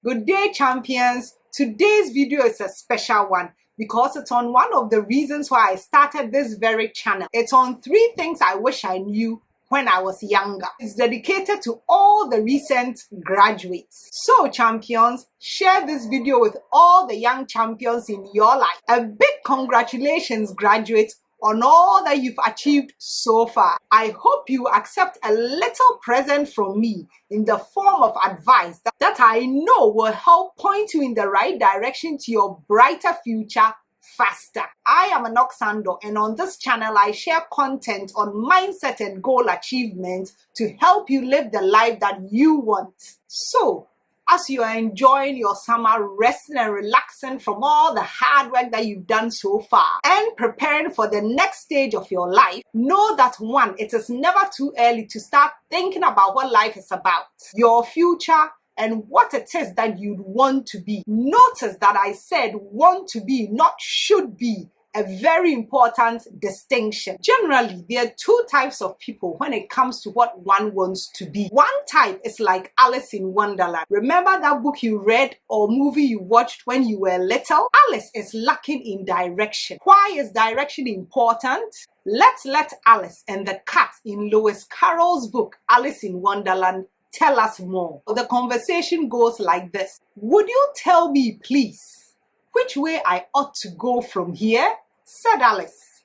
Good day, champions. Today's video is a special one because it's on one of the reasons why I started this very channel. It's on 3 things I wish I knew when I was younger. It's dedicated to all the recent graduates. So, champions, share this video with all the young champions in your life. A big congratulations, graduates, on all that you've achieved so far. I hope you accept a little present from me in the form of advice that I know will help point you in the right direction to your brighter future faster. I am Anoxando, and on this channel I share content on mindset and goal achievement to help you live the life that you want. So, as you are enjoying your summer, resting and relaxing from all the hard work that you've done so far and preparing for the next stage of your life, know that 1, it is never too early to start thinking about what life is about, your future, and what it is that you'd want to be. Notice that I said want to be, not should be. A very important distinction. Generally, there are 2 types of people when it comes to what one wants to be. One type is like Alice in Wonderland. Remember that book you read or movie you watched when you were little? Alice is lacking in direction. Why is direction important? Let's let Alice and the cat in Lewis Carroll's book, Alice in Wonderland, tell us more. The conversation goes like this. Would you tell me, please, which way I ought to go from here? Said Alice.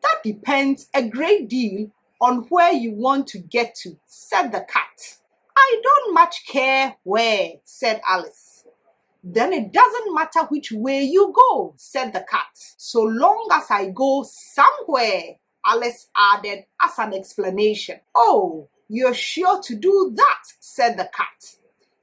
That depends a great deal on where you want to get to, said the cat. I don't much care where, said Alice. Then it doesn't matter which way you go, said the cat, so long as I go somewhere, Alice added as an explanation. Oh, you're sure to do that, said the cat.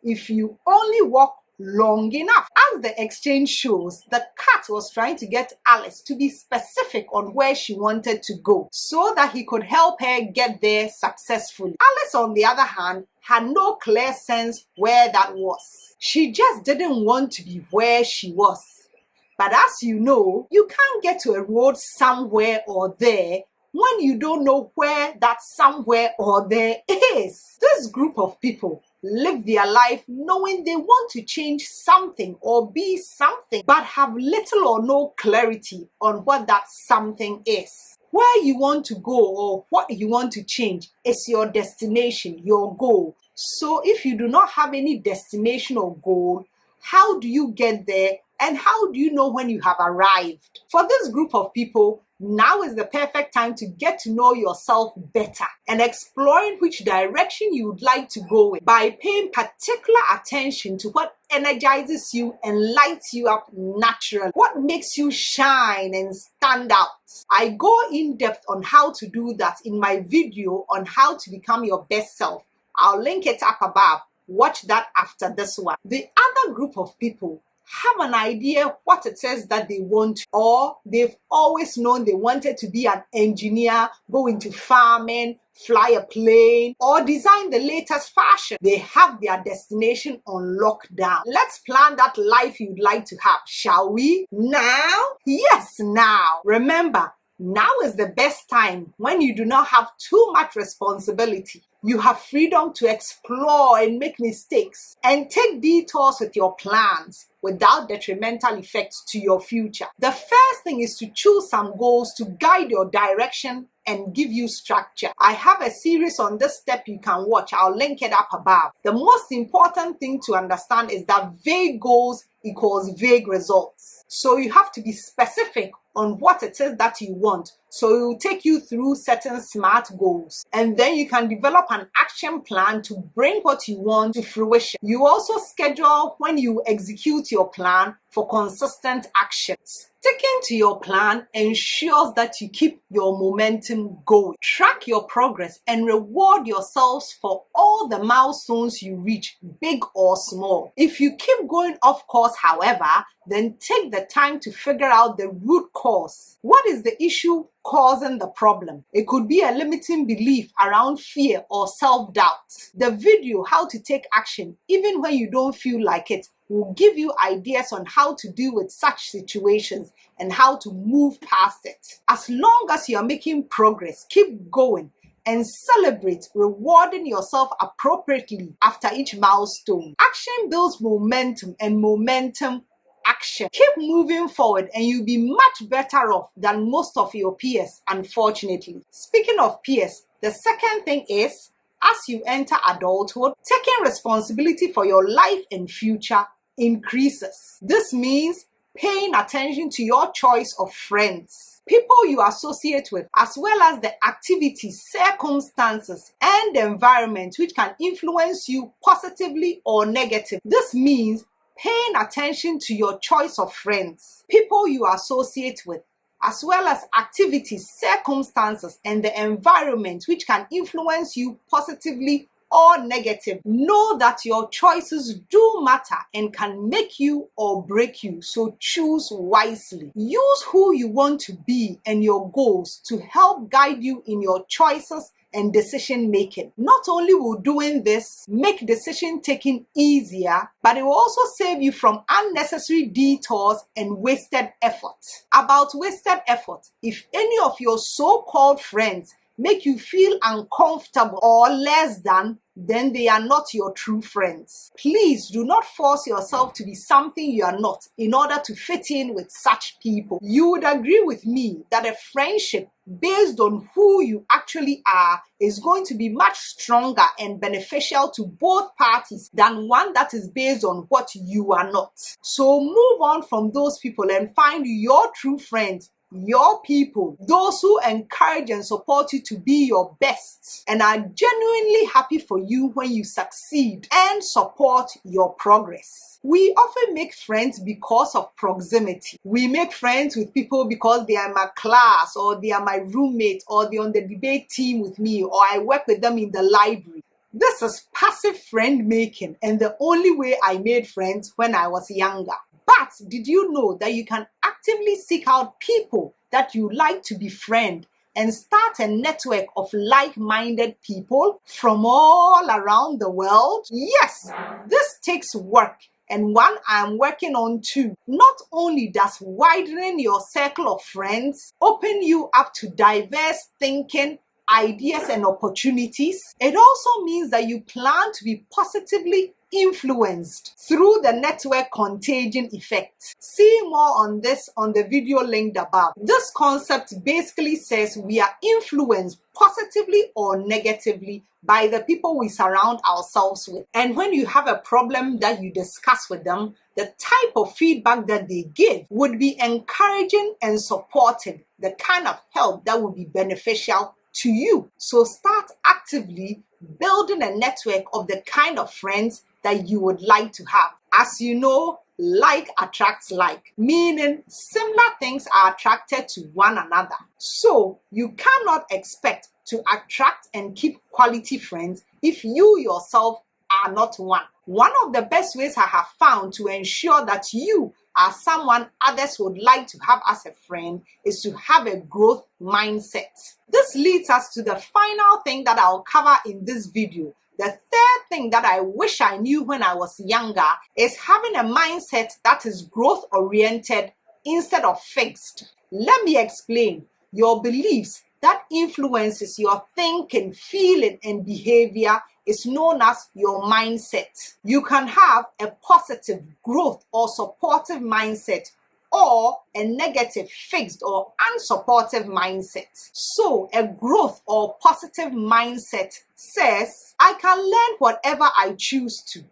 If you only walk long enough. As the exchange shows, the cat was trying to get Alice to be specific on where she wanted to go so that he could help her get there successfully. Alice, on the other hand, had no clear sense where that was. She just didn't want to be where she was. But as you know, you can't get to a road somewhere or there when you don't know where that somewhere or there is. This group of people live their life knowing they want to change something or be something, but have little or no clarity on what that something is. Where you want to go or what you want to change is your destination, your goal. So if you do not have any destination or goal, how do you get there and how do you know when you have arrived? For this group of people, now is the perfect time to get to know yourself better and exploring which direction you would like to go in by paying particular attention to what energizes you and lights you up naturally, what makes you shine and stand out. I go in depth on how to do that in my video on how to become your best self. I'll link it up above. Watch that after this one. The other group of people have an idea what it is that they want, or they've always known they wanted to be an engineer, go into farming, fly a plane, or design the latest fashion. They have their destination on lockdown. Let's plan that life you'd like to have, shall we? Now? Yes, now. Remember, now is the best time when you do not have too much responsibility. You have freedom to explore and make mistakes and take detours with your plans without detrimental effects to your future. The first thing is to choose some goals to guide your direction and give you structure. I have a series on this step you can watch. I'll link it up above. The most important thing to understand is that vague goals equals vague results. So you have to be specific on what it is that you want. So it will take you through certain SMART goals. And then you can develop an action plan to bring what you want to fruition. You also schedule when you execute your plan for consistent action. Sticking to your plan ensures that you keep your momentum going. Track your progress and reward yourselves for all the milestones you reach, big or small. If you keep going off course, however, then take the time to figure out the root cause. What is the issue causing the problem? It could be a limiting belief around fear or self-doubt. The video, How to Take Action, Even When You Don't Feel Like It, will give you ideas on how to deal with such situations and how to move past it. As long as you are making progress, keep going and celebrate rewarding yourself appropriately after each milestone. Action builds momentum, and momentum action. Keep moving forward and you'll be much better off than most of your peers, unfortunately. Speaking of peers, the second thing is, as you enter adulthood, taking responsibility for your life and future increases. This means paying attention to your choice of friends, people you associate with, as well as the activities, circumstances, and the environment which can influence you positively or negatively. This means paying attention to your choice of friends, people you associate with, as well as activities, circumstances, and the environment which can influence you positively or negatively. Know that your choices do matter and can make you or break you, so choose wisely. Use who you want to be and your goals to help guide you in your choices and decision making. Not only will doing this make decision taking easier, but it will also save you from unnecessary detours and wasted effort. About wasted effort, if any of your so-called friends make you feel uncomfortable or less than, then they are not your true friends. Please do not force yourself to be something you are not in order to fit in with such people. You would agree with me that a friendship based on who you actually are is going to be much stronger and beneficial to both parties than one that is based on what you are not. So move on from those people and find your true friends, your people, those who encourage and support you to be your best and are genuinely happy for you when you succeed and support your progress. We often make friends because of proximity. We make friends with people because they are in my class, or they are my roommate, or they're on the debate team with me, or I work with them in the library. This is passive friend making and the only way I made friends when I was younger. But did you know that you can actively seek out people that you like to befriend and start a network of like-minded people from all around the world? Yes, this takes work, and one I'm working on too. Not only does widening your circle of friends open you up to diverse thinking, ideas, and opportunities, it also means that you plan to be positively influenced through the network contagion effect. See more on this on the video linked above. This concept basically says we are influenced positively or negatively by the people we surround ourselves with. And when you have a problem that you discuss with them, the type of feedback that they give would be encouraging and supportive, the kind of help that would be beneficial to you. So start actively building a network of the kind of friends that you would like to have. As you know, like attracts like, meaning similar things are attracted to one another. So you cannot expect to attract and keep quality friends if you yourself are not one. One of the best ways I have found to ensure that you are someone others would like to have as a friend is to have a growth mindset. This leads us to the final thing that I'll cover in this video. The third thing that I wish I knew when I was younger is having a mindset that is growth-oriented instead of fixed. Let me explain. Your beliefs that influences your thinking, feeling, and behavior is known as your mindset. You can have a positive, growth, or supportive mindset, or a negative, fixed, or unsupportive mindset. So a growth or positive mindset says, I can learn whatever I choose to.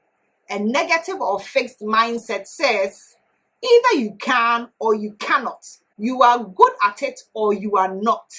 A negative or fixed mindset says, either you can or you cannot. You are good at it or you are not.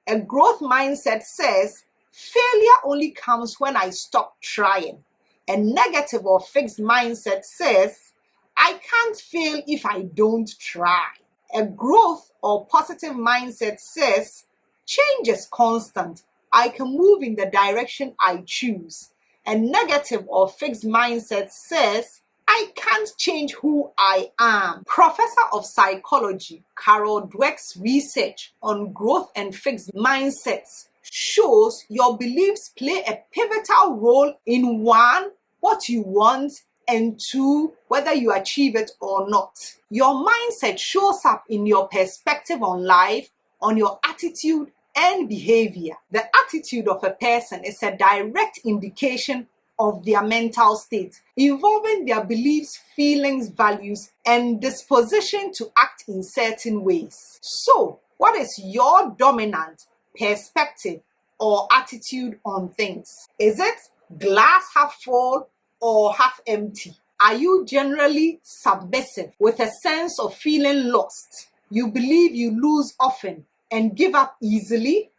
A growth mindset says, failure only comes when I stop trying. A negative or fixed mindset says, I can't fail if I don't try. A growth or positive mindset says, change is constant. I can move in the direction I choose. A negative or fixed mindset says, I can't change who I am. Professor of Psychology Carol Dweck's research on growth and fixed mindsets shows your beliefs play a pivotal role in 1, what you want, and 2, whether you achieve it or not. Your mindset shows up in your perspective on life, on your attitude, and behavior. The attitude of a person is a direct indication of their mental state, involving their beliefs, feelings, values, and disposition to act in certain ways. So, what is your dominant perspective or attitude on things? Is it glass half full or half empty? Are you generally submissive with a sense of feeling lost? You believe you lose often and give up easily?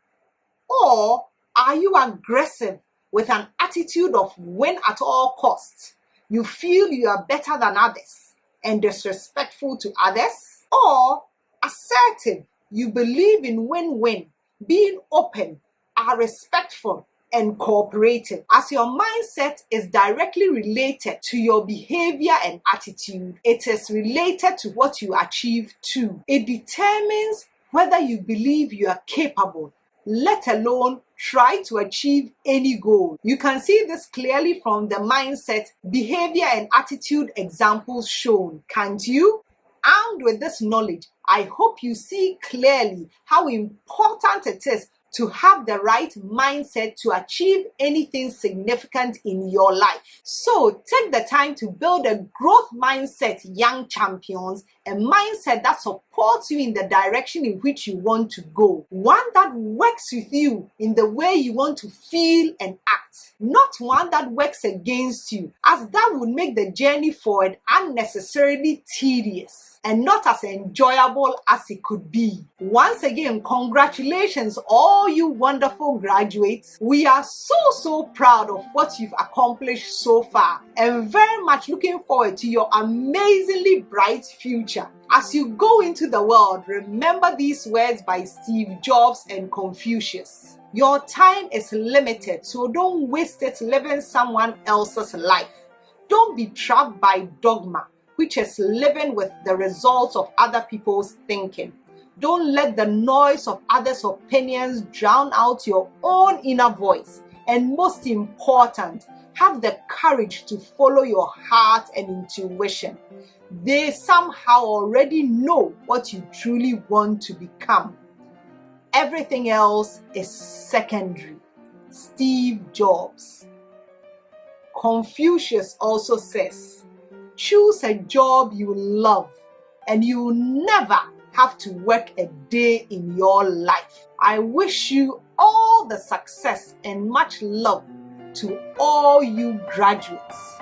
Or are you aggressive with an attitude of win at all costs? You feel you are better than others and disrespectful to others? Or assertive, you believe in win-win, being open, are respectful, and cooperative? As your mindset is directly related to your behavior and attitude, it is related to what you achieve too. It determines whether you believe you are capable, let alone try to achieve any goal. You can see this clearly from the mindset, behavior, and attitude examples shown, can't you? Armed with this knowledge, I hope you see clearly how important it is to have the right mindset to achieve anything significant in your life. So take the time to build a growth mindset, young champions, a mindset that supports you in the direction in which you want to go. One that works with you in the way you want to feel and act. Not one that works against you, as that would make the journey forward unnecessarily tedious and not as enjoyable as it could be. Once again, congratulations, all you wonderful graduates. We are so proud of what you've accomplished so far and very much looking forward to your amazingly bright future. As you go into the world, remember these words by Steve Jobs and Confucius. Your time is limited, so don't waste it living someone else's life. Don't be trapped by dogma, which is living with the results of other people's thinking. Don't let the noise of others' opinions drown out your own inner voice. And most important, have the courage to follow your heart and intuition. They somehow already know what you truly want to become. Everything else is secondary. Steve Jobs. Confucius also says, choose a job you love and you will never have to work a day in your life. I wish you all the success and much love to all you graduates.